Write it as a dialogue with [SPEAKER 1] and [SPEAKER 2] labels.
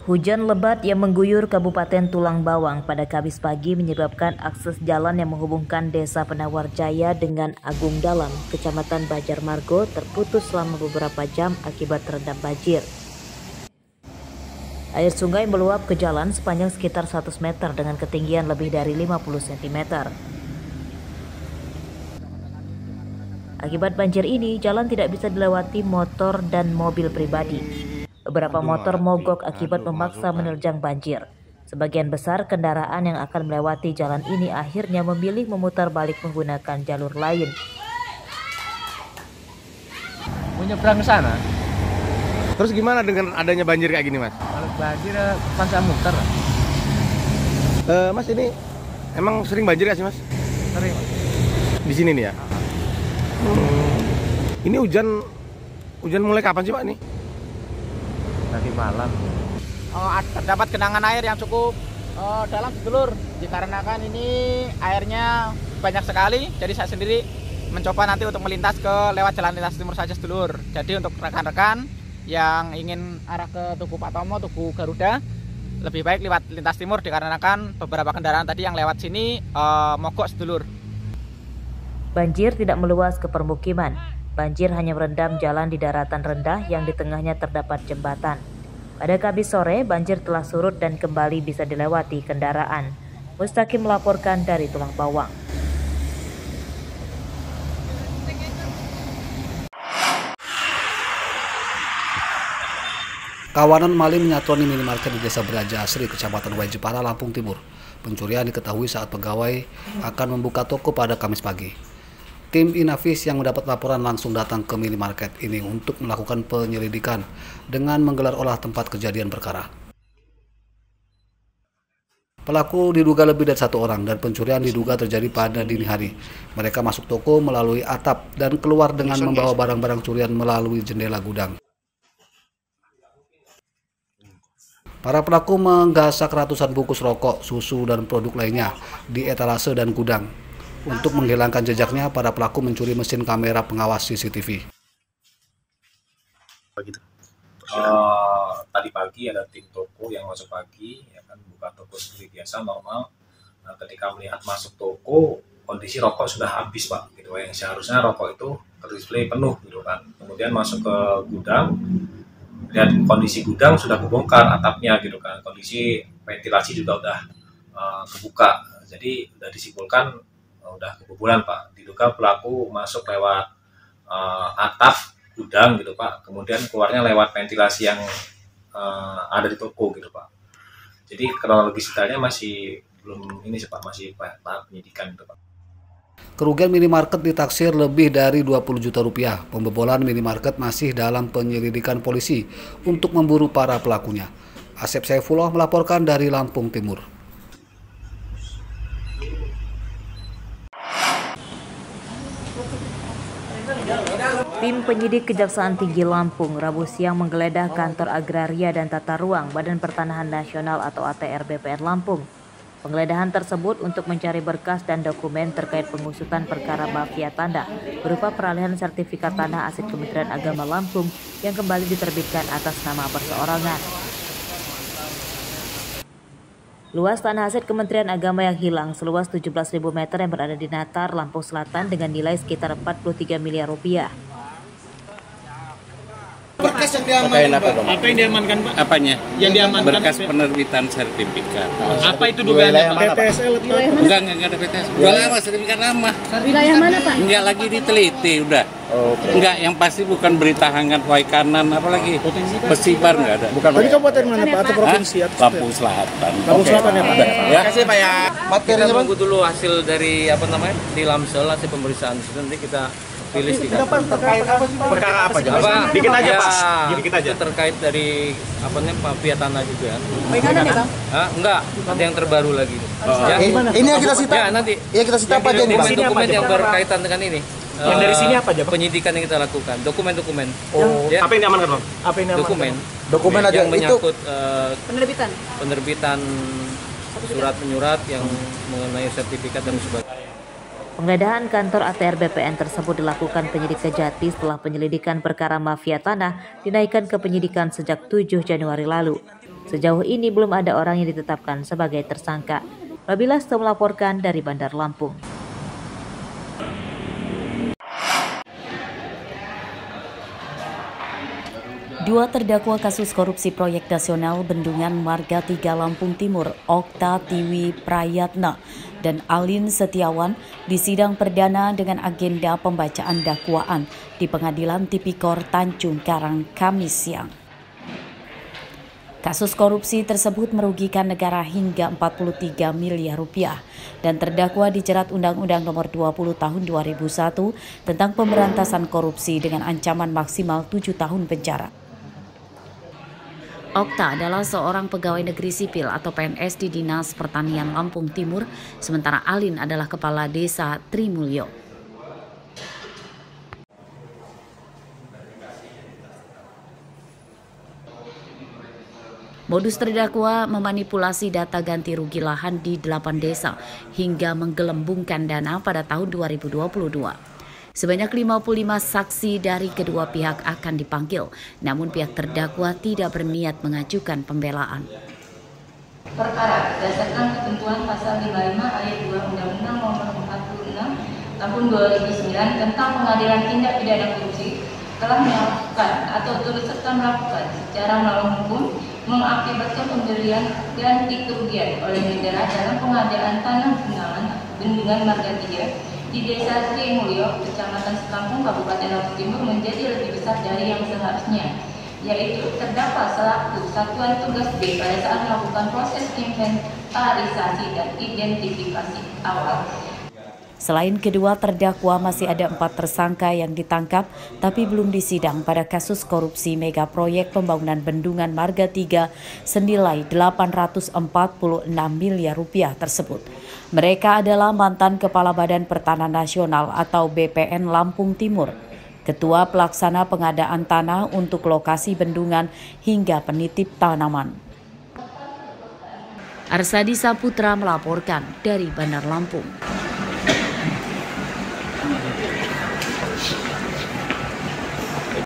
[SPEAKER 1] Hujan lebat yang mengguyur Kabupaten Tulang Bawang pada Kamis pagi menyebabkan akses jalan yang menghubungkan Desa Penawar Jaya dengan Agung Dalam, Kecamatan Banjarmargo terputus selama beberapa jam akibat terendam banjir. Air sungai meluap ke jalan sepanjang sekitar 100 meter dengan ketinggian lebih dari 50 cm. Akibat banjir ini, jalan tidak bisa dilewati motor dan mobil pribadi. Beberapa motor mogok akibat memaksa menerjang banjir. Sebagian besar kendaraan yang akan melewati jalan ini akhirnya memilih memutar balik menggunakan jalur lain.
[SPEAKER 2] Mau nyebrang ke sana.
[SPEAKER 3] Terus gimana dengan adanya banjir kayak gini, Mas?
[SPEAKER 2] Kalau banjir pas saya muter.
[SPEAKER 3] Mas, ini emang sering banjir gak sih, Mas?
[SPEAKER 2] Sering.
[SPEAKER 3] Di sini nih ya? Ini hujan mulai kapan sih, Pak, nih?
[SPEAKER 2] Tadi malam.
[SPEAKER 4] Terdapat genangan air yang cukup dalam sedulur, dikarenakan ini airnya banyak sekali. Jadi saya sendiri mencoba nanti untuk melintas lewat jalan lintas timur saja sedulur. Jadi untuk rekan-rekan yang ingin arah ke Tugu Pak Tomo, Tugu Garuda, lebih baik lewat lintas timur dikarenakan beberapa kendaraan tadi yang lewat sini mogok sedulur.
[SPEAKER 1] Banjir tidak meluas ke permukiman. Banjir hanya merendam jalan di daratan rendah yang di tengahnya terdapat jembatan. Pada Kamis sore, banjir telah surut dan kembali bisa dilewati kendaraan. Mustaqim melaporkan dari Tulang Bawang.
[SPEAKER 5] Kawanan maling menyatroni minimarket di Desa Beraja Asri, Kecamatan Waijepara, Lampung Timur. Pencurian diketahui saat pegawai akan membuka toko pada Kamis pagi. Tim Inavis yang mendapat laporan langsung datang ke minimarket ini untuk melakukan penyelidikan dengan menggelar olah tempat kejadian perkara. Pelaku diduga lebih dari satu orang dan pencurian diduga terjadi pada dini hari. Mereka masuk toko melalui atap dan keluar dengan membawa barang-barang curian melalui jendela gudang. Para pelaku menggasak ratusan bungkus rokok, susu, dan produk lainnya di etalase dan gudang. Untuk menghilangkan jejaknya, para pelaku mencuri mesin kamera pengawas CCTV.
[SPEAKER 6] Tadi pagi ada tim toko yang masuk pagi, ya kan, buka toko seperti biasa normal. Nah, ketika melihat masuk toko, kondisi rokok sudah habis, Pak. Gitu, yang seharusnya rokok itu terdisplay penuh, gitu kan. Kemudian masuk ke gudang, lihat kondisi gudang sudah kebongkar atapnya, gitu kan. Kondisi ventilasi juga udah kebuka. Jadi udah disimpulkan udah kebobolan, Pak. Diduga pelaku masuk lewat atap gudang, gitu, Pak. Kemudian keluarnya lewat ventilasi yang ada di toko, gitu, Pak. Jadi kronologis detailnya masih belum ini sih, Pak, masih tahap penyidikan, gitu, Pak.
[SPEAKER 5] Kerugian minimarket ditaksir lebih dari 20 juta rupiah. Pembobolan minimarket masih dalam penyelidikan polisi untuk memburu para pelakunya. Asep Saifullah melaporkan dari Lampung Timur.
[SPEAKER 1] Tim penyidik Kejaksaan Tinggi Lampung Rabu siang menggeledah kantor Agraria dan Tata Ruang Badan Pertanahan Nasional atau ATR BPN Lampung. Penggeledahan tersebut untuk mencari berkas dan dokumen terkait pengusutan perkara mafia tanah berupa peralihan sertifikat tanah aset Kementerian Agama Lampung yang kembali diterbitkan atas nama perseorangan. Luas tanah aset Kementerian Agama yang hilang seluas 17.000 meter yang berada di Natar, Lampung Selatan dengan nilai sekitar 43 miliar rupiah.
[SPEAKER 7] Berkas yang diamankan, Pak. Apa yang diamankan, Pak?
[SPEAKER 8] Apanya?
[SPEAKER 7] Yang diamankan
[SPEAKER 8] berkas penerbitan sertifikat.
[SPEAKER 7] Apa itu dugaannya, Pak? PTSL atau?
[SPEAKER 8] Enggak ada PTSL. Udah lama, sertifikat lama.
[SPEAKER 9] Wilayah mana, Pak?
[SPEAKER 8] Enggak lagi diteliti, udah. Enggak, yang pasti bukan berita hangat Waikanan, apalagi Pesibar enggak ada.
[SPEAKER 7] Bukan. Tadi kabupaten mana, Pak? Atau provinsi?
[SPEAKER 8] Lampung Selatan.
[SPEAKER 7] Lampung Selatan ya, Pak?
[SPEAKER 8] Ya.
[SPEAKER 10] Terima kasih, Pak, ya.
[SPEAKER 11] Kita menunggu dulu hasil dari di Lamsel, hasil pemeriksaan. Nanti kita rilis di kantor.
[SPEAKER 10] Perkara apa aja? Dikit aja, Pak. Dikit aja.
[SPEAKER 11] Itu terkait dari mafia tanah juga.
[SPEAKER 9] Bagaimana nih, Bang?
[SPEAKER 11] Enggak, ada yang terbaru lagi. Ya.
[SPEAKER 7] Ini yang kita sita.
[SPEAKER 11] Ya, nanti.
[SPEAKER 7] Iya, kita sita apa aja nih, Pak?
[SPEAKER 11] Dokumen yang berkaitan dengan ini.
[SPEAKER 10] Yang dari sini apa aja, Pak?
[SPEAKER 11] Penyidikan yang kita lakukan, dokumen-dokumen.
[SPEAKER 10] Ya. Apa yang diamankan, Bang? Apa yang diamankan?
[SPEAKER 7] Dokumen aja
[SPEAKER 11] yang menyangkut
[SPEAKER 9] penerbitan
[SPEAKER 11] surat menyurat yang mengenai sertifikat dan sebagainya.
[SPEAKER 1] Penggeledahan kantor ATR BPN tersebut dilakukan penyidik Kejati setelah penyelidikan perkara mafia tanah dinaikkan ke penyidikan sejak 7 Januari lalu. Sejauh ini belum ada orang yang ditetapkan sebagai tersangka. Nabila melaporkan dari Bandar Lampung.
[SPEAKER 12] Dua terdakwa kasus korupsi proyek nasional Bendungan Marga 3 Lampung Timur, Okta Tiwi Prayatna dan Alin Setiawan disidang perdana dengan agenda pembacaan dakwaan di Pengadilan Tipikor Tanjung Karang Kamis siang. Kasus korupsi tersebut merugikan negara hingga 43 miliar rupiah dan terdakwa dijerat Undang-Undang Nomor 20 Tahun 2001 tentang pemberantasan korupsi dengan ancaman maksimal 7 tahun penjara. Okta adalah seorang pegawai negeri sipil atau PNS di Dinas Pertanian Lampung Timur, sementara Alin adalah kepala desa Trimulyo. Modus terdakwa memanipulasi data ganti rugi lahan di 8 desa hingga menggelembungkan dana pada tahun 2022. Sebanyak 55 saksi dari kedua pihak akan dipanggil, namun pihak terdakwa tidak berniat mengajukan pembelaan.
[SPEAKER 13] Perkara berdasarkan ketentuan pasal 55 ayat 2 Undang-Undang Nomor 46 Tahun 2009 tentang Pengadilan Tindak Pidana Korupsi telah melakukan atau turut serta melakukan secara melawan hukum mengakibatkan pemberian ganti kerugian oleh negara dalam pengadaan tanah Bendungan Marga 3 di Desa Trimulyo, Kecamatan Sekampung, Kabupaten Lampung Timur menjadi lebih besar dari yang seharusnya, yaitu terdakwa selaku Satuan Tugas B pada saat melakukan proses inventarisasi dan identifikasi awal.
[SPEAKER 12] Selain kedua terdakwa, masih ada 4 tersangka yang ditangkap tapi belum disidang pada kasus korupsi mega proyek pembangunan Bendungan Marga 3 senilai 846 miliar rupiah tersebut. Mereka adalah mantan Kepala Badan Pertanahan Nasional atau BPN Lampung Timur, Ketua Pelaksana Pengadaan Tanah untuk lokasi bendungan hingga penitip tanaman. Arsadi Saputra melaporkan dari Bandar Lampung.